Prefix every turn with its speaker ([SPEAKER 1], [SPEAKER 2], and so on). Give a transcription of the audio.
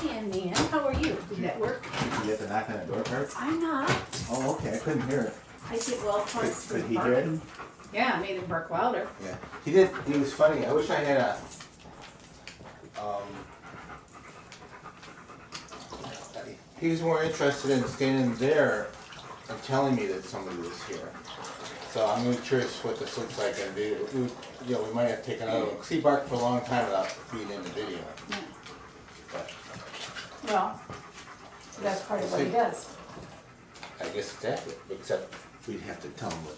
[SPEAKER 1] And Nan, how are you? Did that work?
[SPEAKER 2] Did you get the knock on the door part?
[SPEAKER 1] I'm not.
[SPEAKER 2] Oh, okay. I couldn't hear it.
[SPEAKER 1] I did well parts
[SPEAKER 2] Could
[SPEAKER 1] of
[SPEAKER 2] he hear it?
[SPEAKER 1] barking. Yeah, I made him bark louder.
[SPEAKER 2] Yeah. He did. He was funny. I wish I had a. He was more interested in standing there and telling me that somebody was here. So I'm really curious what this looks like on video. We might have to take another one. 'Cause he barked for a long time without being in the video.
[SPEAKER 1] Yeah.
[SPEAKER 2] But
[SPEAKER 1] Well, that's part of what he does.
[SPEAKER 2] I guess exactly. Except we'd have to tell him what